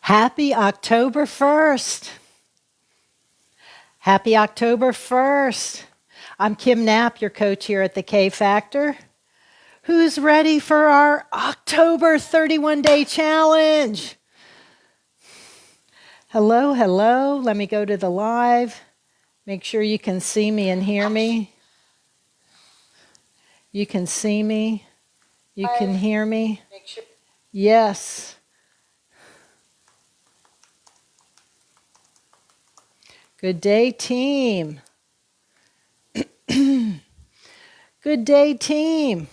Happy October 1st. Happy October 1st. I'm Kim Knapp, your coach here at the K Factor. Who's ready for our October 31-day challenge? Hello, hello. Let me go to the live. Make sure you can see me and hear me. You can see me. You can hear me. Yes. Good day, team. Good day, team.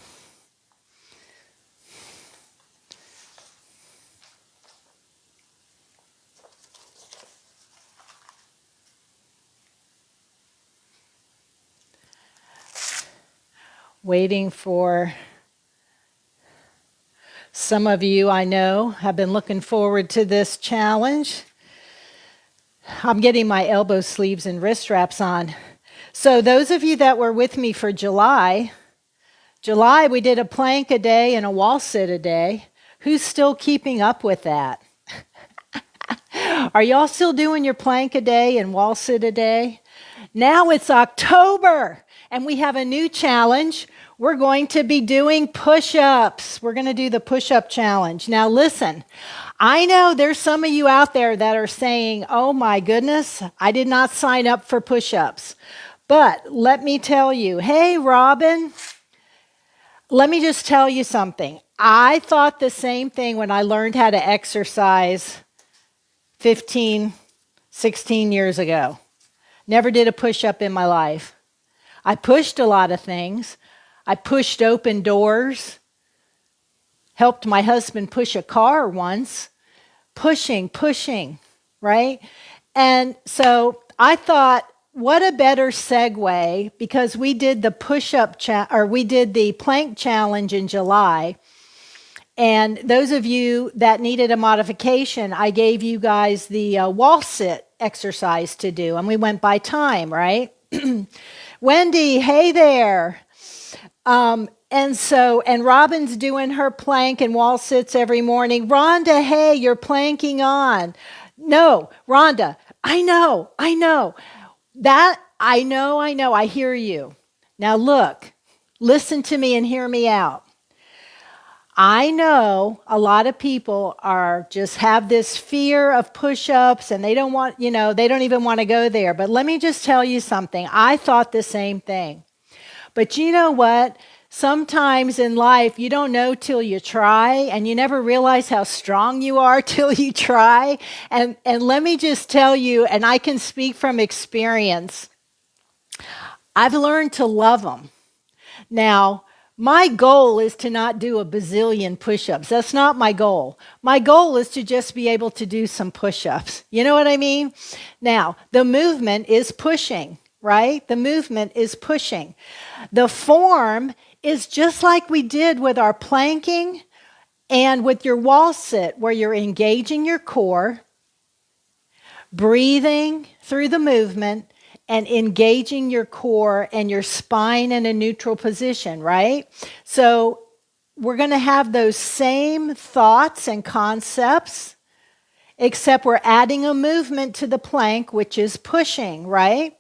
Waiting for some of you I know have been looking forward to this challenge. I'm getting my elbow sleeves and wrist straps on. So those of you that were with me for July, we did a plank a day and a wall sit a day. Who's still keeping up with that? Are y'all still doing your plank a day and wall sit a day? Now it's October and we have a new challenge. We're going to be doing push-ups. We're going to do the push-up challenge. Now listen, I know there's some of you out there that are saying, oh my goodness, I did not sign up for push-ups. But let me tell you, hey Robin, let me just tell you something. I thought the same thing when I learned how to exercise 15, 16 years ago. Never did a push-up in my life. I pushed a lot of things. I pushed open doors, helped my husband push a car once, pushing, right? And so I thought, what a better segue, because we did the we did the plank challenge in July. And those of you that needed a modification, I gave you guys the wall sit exercise to do, and we went by time, right? Wendy, hey there. And Robin's doing her plank and wall sits every morning. Rhonda, hey, you're planking on. No, Rhonda, I know. I hear you. Now look, listen to me and hear me out. I know a lot of people just have this fear of push-ups and they don't even want to go there. But let me just tell you something. I thought the same thing. But you know what? Sometimes in life, you don't know till you try, and you never realize how strong you are till you try. And let me just tell you, and I can speak from experience, I've learned to love them. Now, my goal is to not do a bazillion push-ups. That's not my goal. My goal is to just be able to do some push-ups. You know what I mean? Now, the movement is pushing, right? The movement is pushing. The form is just like we did with our planking and with your wall sit, where you're engaging your core, breathing through the movement, and engaging your core and your spine in a neutral position, right? So we're going to have those same thoughts and concepts, except we're adding a movement to the plank, which is pushing, right?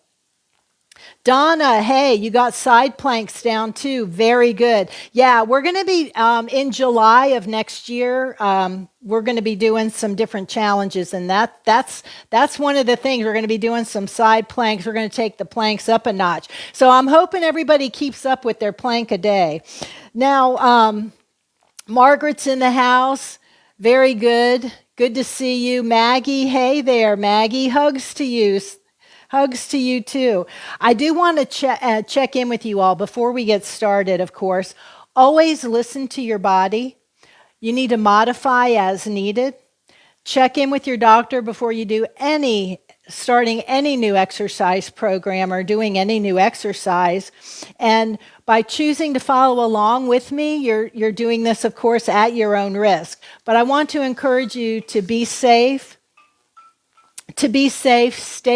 Donna, hey, you got side planks down too. Very good. Yeah, we're going to be, in July of next year, we're going to be doing some different challenges. And that's one of the things. We're going to be doing some side planks. We're going to take the planks up a notch. So I'm hoping everybody keeps up with their plank a day. Now, Margaret's in the house. Very good. Good to see you. Maggie, hey there, Maggie. Hugs to you. Hugs to you too. I do want to check in with you all before we get started, of course. Always listen to your body. You need to modify as needed. Check in with your doctor before you do starting any new exercise program or doing any new exercise. And by choosing to follow along with me, you're doing this, of course, at your own risk. But I want to encourage you to be safe. Stay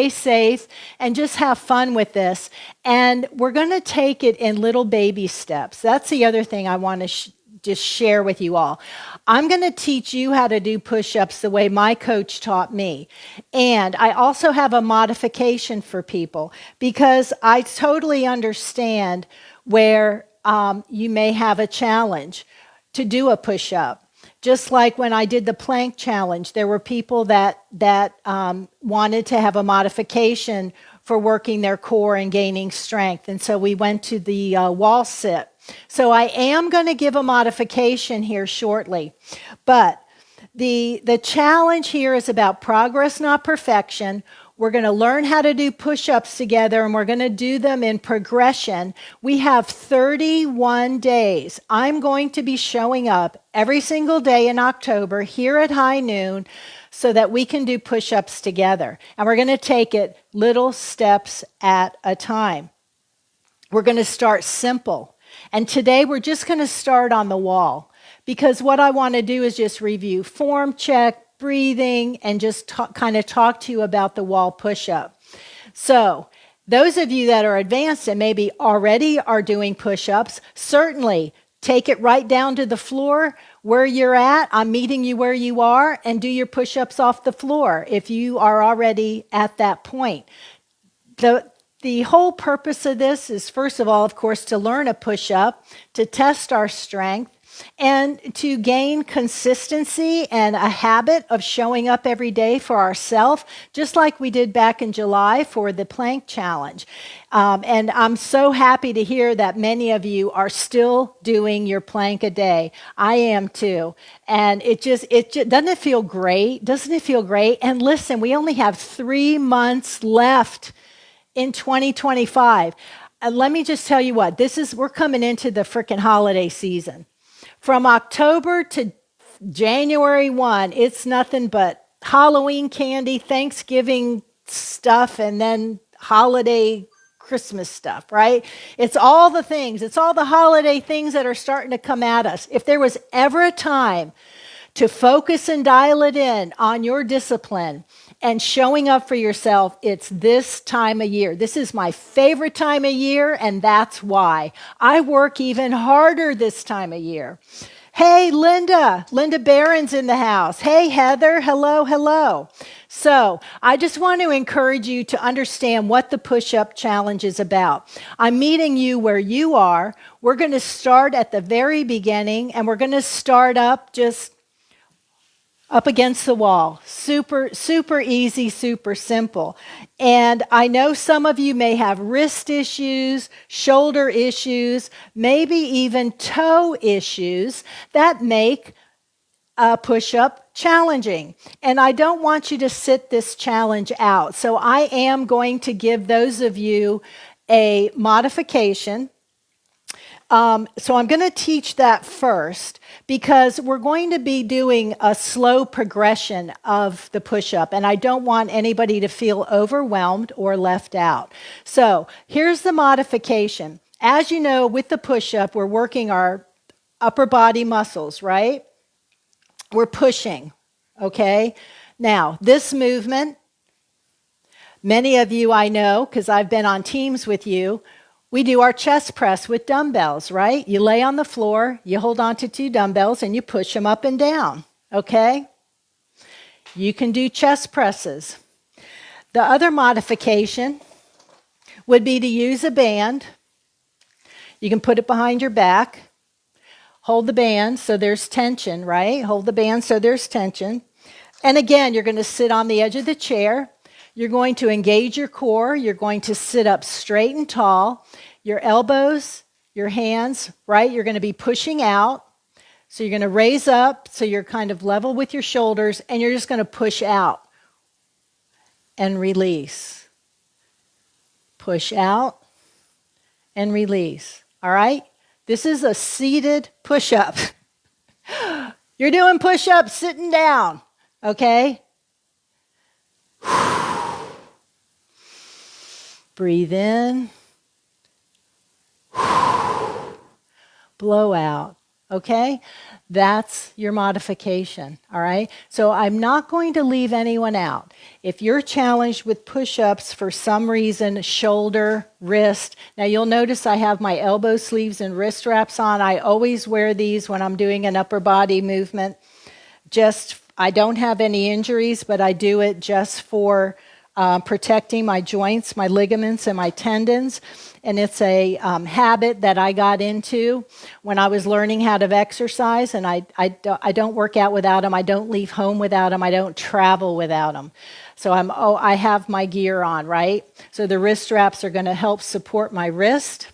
safe, and just have fun with this. And we're going to take it in little baby steps. That's the other thing I want to just share with you all. I'm going to teach you how to do push-ups the way my coach taught me. And I also have a modification for people because I totally understand where you may have a challenge to do a push-up. Just like when I did the plank challenge, there were people that wanted to have a modification for working their core and gaining strength. And so we went to the wall sit. So I am going to give a modification here shortly. But the challenge here is about progress, not perfection. We're going to learn how to do push-ups together, and we're going to do them in progression. We have 31 days. I'm going to be showing up every single day in October here at high noon so that we can do push-ups together. And we're going to take it little steps at a time. We're going to start simple. And today we're just going to start on the wall because what I want to do is just review form check, breathing, and just kind of talk to you about the wall push-up. So those of you that are advanced and maybe already are doing push-ups, certainly take it right down to the floor where you're at. I'm meeting you where you are, and do your push-ups off the floor if you are already at that point. The whole purpose of this is, first of all, of course, to learn a push-up, to test our strength, and to gain consistency and a habit of showing up every day for ourselves, just like we did back in July for the plank challenge. And I'm so happy to hear that many of you are still doing your plank a day. I am too. And it just doesn't it feel great? Doesn't it feel great? And listen, we only have 3 months left in 2025. And let me just tell you what, we're coming into the freaking holiday season. From October to January 1, it's nothing but Halloween candy, Thanksgiving stuff, and then holiday Christmas stuff, right? It's all the things. It's all the holiday things that are starting to come at us. If there was ever a time to focus and dial it in on your discipline and showing up for yourself, it's this time of year. This is my favorite time of year, and that's why. I work even harder this time of year. Hey, Linda Barron's in the house. Hey, Heather, hello. So I just want to encourage you to understand what the push-up challenge is about. I'm meeting you where you are. We're going to start at the very beginning, and we're going to start up against the wall. Super easy, super simple. And I know some of you may have wrist issues, shoulder issues, maybe even toe issues that make a push-up challenging. And I don't want you to sit this challenge out. So I am going to give those of you a modification. So I'm going to teach that first because we're going to be doing a slow progression of the push-up, and I don't want anybody to feel overwhelmed or left out. So here's the modification. As you know, with the push-up, we're working our upper body muscles, right? We're pushing, okay? Now, this movement, many of you I know, because I've been on teams with you, we do our chest press with dumbbells, right? You lay on the floor, you hold on to 2 dumbbells, and you push them up and down, okay? You can do chest presses. The other modification would be to use a band. You can put it behind your back. Hold the band so there's tension, right? Hold the band so there's tension. And again, you're going to sit on the edge of the chair. You're going to engage your core. You're going to sit up straight and tall. Your elbows, your hands, right? You're going to be pushing out. So you're going to raise up so you're kind of level with your shoulders, and you're just going to push out and release. Push out and release. All right? This is a seated push-up. You're doing push-ups sitting down, okay? Breathe in. Blow out. okay? That's your modification, all right? So I'm not going to leave anyone out. If you're challenged with push-ups for some reason, shoulder, wrist, now you'll notice I have my elbow sleeves and wrist wraps on. I always wear these when I'm doing an upper body movement. I don't have any injuries, but I do it just for protecting my joints, my ligaments, and my tendons. And it's a habit that I got into when I was learning how to exercise. And I don't work out without them. I don't leave home without them. I don't travel without them. So I have my gear on, right? So the wrist straps are going to help support my wrist.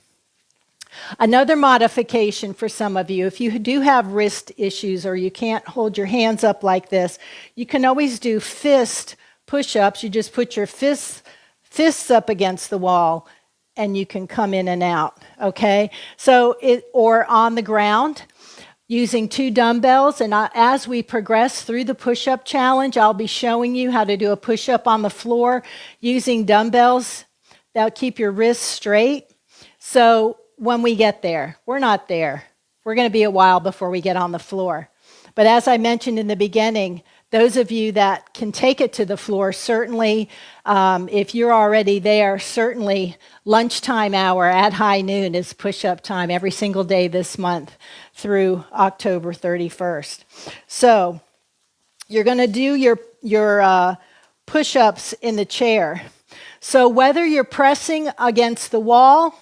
Another modification for some of you, if you do have wrist issues or you can't hold your hands up like this, you can always do fist push-ups. You just put your fists up against the wall and you can come in and out, okay? Or on the ground using 2 dumbbells. And as we progress through the push-up challenge, I'll be showing you how to do a push-up on the floor using dumbbells. That'll keep your wrists straight. So when we get there, we're not there. We're going to be a while before we get on the floor. But as I mentioned in the beginning, those of you that can take it to the floor, certainly, if you're already there, certainly lunchtime hour at high noon is push-up time every single day this month through October 31st. So you're going to do your push-ups in the chair. So whether you're pressing against the wall,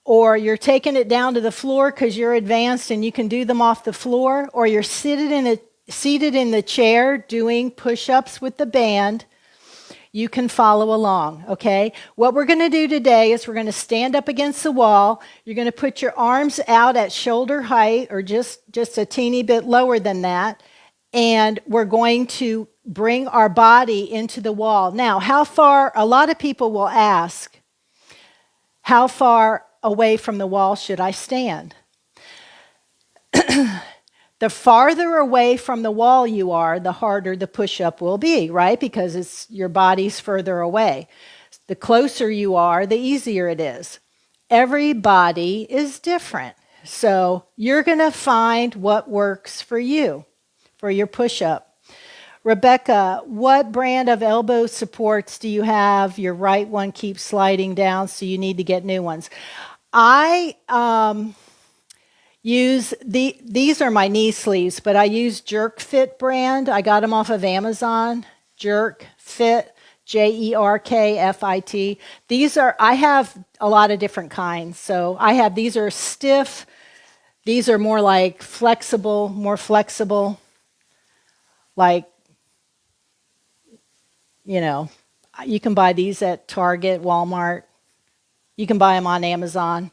or you're taking it down to the floor because you're advanced and you can do them off the floor, or you're seated in the chair doing push-ups with the band, you can follow along, okay? What we're going to do today is we're going to stand up against the wall. You're going to put your arms out at shoulder height or just a teeny bit lower than that, and we're going to bring our body into the wall. Now, how far, a lot of people will ask, how far away from the wall should I stand? The farther away from the wall you are, the harder the push-up will be, right? Because your body's further away. The closer you are, the easier it is. Every body is different. So you're going to find what works for you, for your push-up. Rebecca, what brand of elbow supports do you have? Your right one keeps sliding down, so you need to get new ones. I use these are my knee sleeves, but I use Jerk Fit brand. I got them off of Amazon. Jerk Fit, JERKFIT. I have a lot of different kinds. So these are stiff. These are more like more flexible. Like, you can buy these at Target, Walmart. You can buy them on Amazon.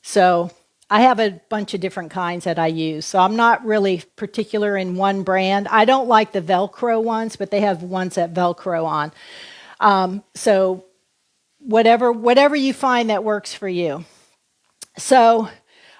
So I have a bunch of different kinds that I use. So I'm not really particular in one brand. I don't like the Velcro ones, but they have ones that Velcro on. So whatever you find that works for you. So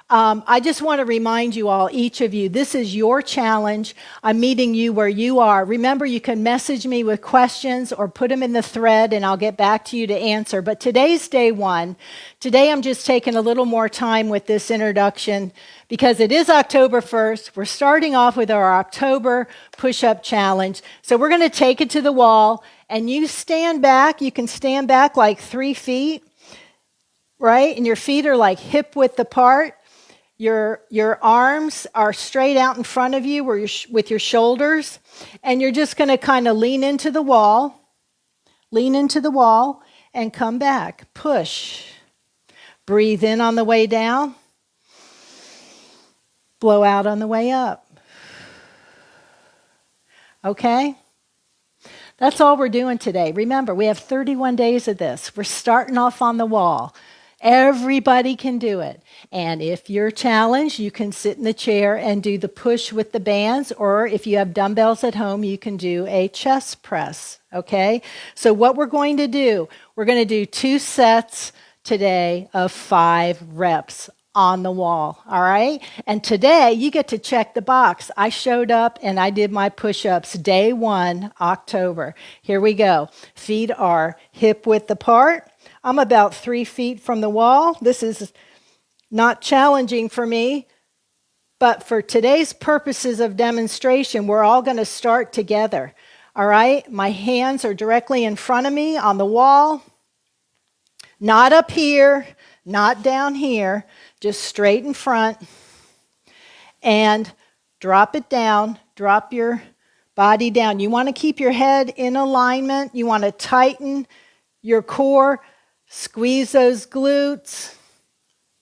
I just want to remind you all, each of you, this is your challenge. I'm meeting you where you are. Remember, you can message me with questions or put them in the thread and I'll get back to you to answer. But today's day 1. Today I'm just taking a little more time with this introduction because it is October 1st. We're starting off with our October push-up challenge. So we're going to take it to the wall and you stand back. You can stand back like 3 feet, right? And your feet are like hip width apart. Your arms are straight out in front of you with your shoulders, and you're just going to kind of lean into the wall, and come back. Push. Breathe in on the way down. Blow out on the way up. Okay? That's all we're doing today. Remember, we have 31 days of this. We're starting off on the wall. Everybody can do it. And if you're challenged, you can sit in the chair and do the push with the bands, or if you have dumbbells at home, you can do a chest press, okay? So what we're going to do, we're going to do 2 sets today of 5 reps on the wall, all right? And today, you get to check the box. I showed up and I did my push-ups day 1, October. Here we go. Feet are hip width apart. I'm about 3 feet from the wall. This is not challenging for me. But for today's purposes of demonstration, we're all going to start together. All right? My hands are directly in front of me on the wall. Not up here, not down here, just straight in front. And drop it down. Drop your body down. You want to keep your head in alignment. You want to tighten your core. Squeeze those glutes.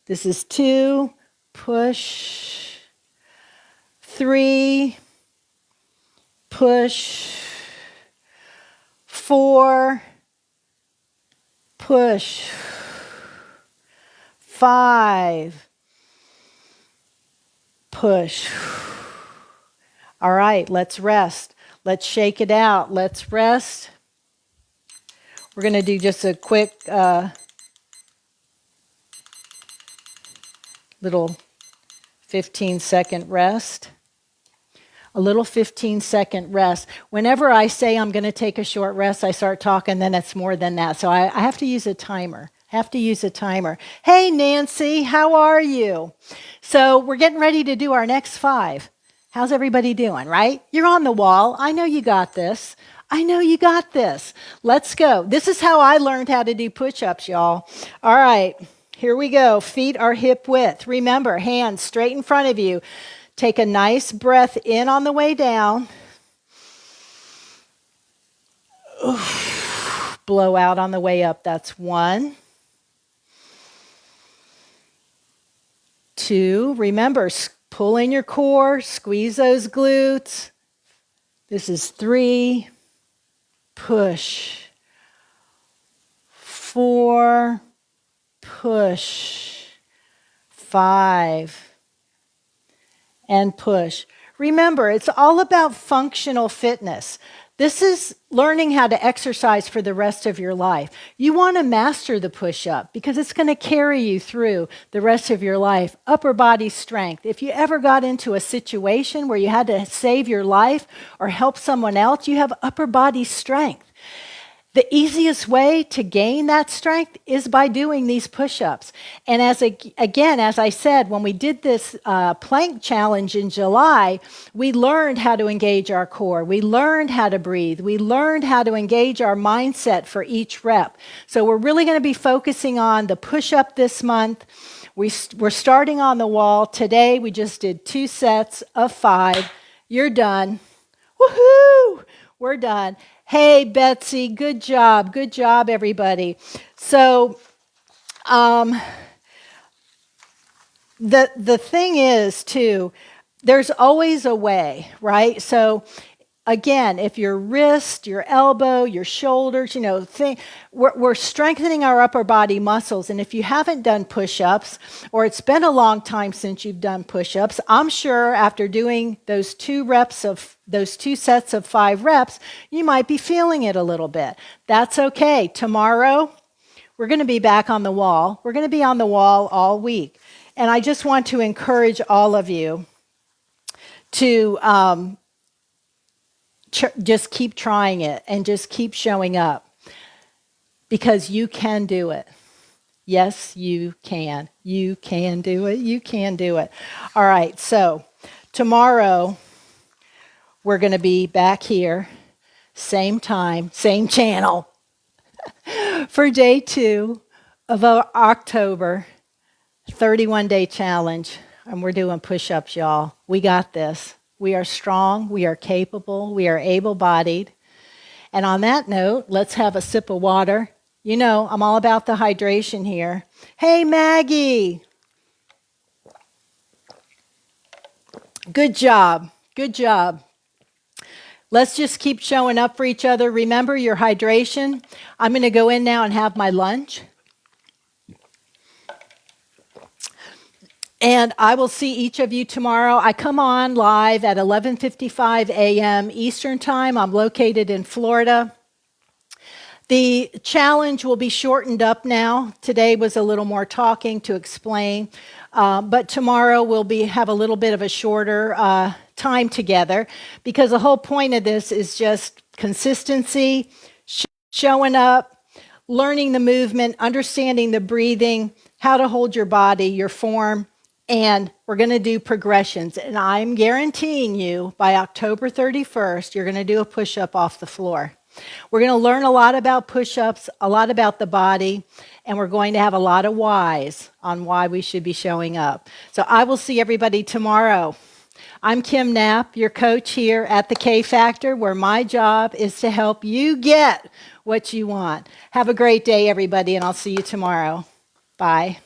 This is 2. Push. 3. Push. 4. Push. 5. Push. All right, let's rest. Let's shake it out. Let's rest. We're going to do just a quick little 15-second rest. A little 15-second rest. Whenever I say I'm going to take a short rest, I start talking, then it's more than that. So I have to use a timer. Hey, Nancy, how are you? So we're getting ready to do our next 5. How's everybody doing, right? You're on the wall. I know you got this. Let's go. This is how I learned how to do push-ups, y'all. All right, here we go. Feet are hip width. Remember, hands straight in front of you. Take a nice breath in on the way down. Blow out on the way up. That's 1. 2. Remember, pull in your core, squeeze those glutes. This is 3. Push. 4. Push. 5. And push. Remember, it's all about functional fitness. This is learning how to exercise for the rest of your life. You want to master the push-up because it's going to carry you through the rest of your life. Upper body strength. If you ever got into a situation where you had to save your life or help someone else, you have upper body strength. The easiest way to gain that strength is by doing these push-ups. And as I said, when we did this plank challenge in July, we learned how to engage our core. We learned how to breathe. We learned how to engage our mindset for each rep. So we're really going to be focusing on the push-up this month. We're starting on the wall. Today, we just did 2 sets of 5. You're done. Woohoo! We're done. Hey, Betsy, good job, everybody. So the thing is, too, there's always a way, right? So again, if your wrist, your elbow, your shoulders, we're strengthening our upper body muscles. And if you haven't done push-ups, or it's been a long time since you've done push-ups, I'm sure after doing those 2 sets of 5 reps, you might be feeling it a little bit. That's okay. Tomorrow, we're going to be back on the wall. We're going to be on the wall all week. And I just want to encourage all of you to just keep trying it and just keep showing up because you can do it. Yes, you can. You can do it. You can do it. All right, so tomorrow we're going to be back here, same time, same channel, for day 2 of our October 31-day challenge. And we're doing push-ups, y'all. We got this. We are strong, we are capable, we are able-bodied. And on that note, let's have a sip of water. You know, I'm all about the hydration here. Hey, Maggie. Good job. Let's just keep showing up for each other. Remember your hydration. I'm going to go in now and have my lunch. And I will see each of you tomorrow. I come on live at 11:55 a.m. Eastern Time. I'm located in Florida. The challenge will be shortened up now. Today was a little more talking to explain. But tomorrow we'll have a little bit of a shorter time together because the whole point of this is just consistency, showing up, learning the movement, understanding the breathing, how to hold your body, your form, And we're going to do progressions. And I'm guaranteeing you by October 31st, you're going to do a push-up off the floor. We're going to learn a lot about push-ups, a lot about the body, and we're going to have a lot of whys on why we should be showing up. So I will see everybody tomorrow. I'm Kim Knapp, your coach here at the K Factor, where my job is to help you get what you want. Have a great day, everybody, and I'll see you tomorrow. Bye.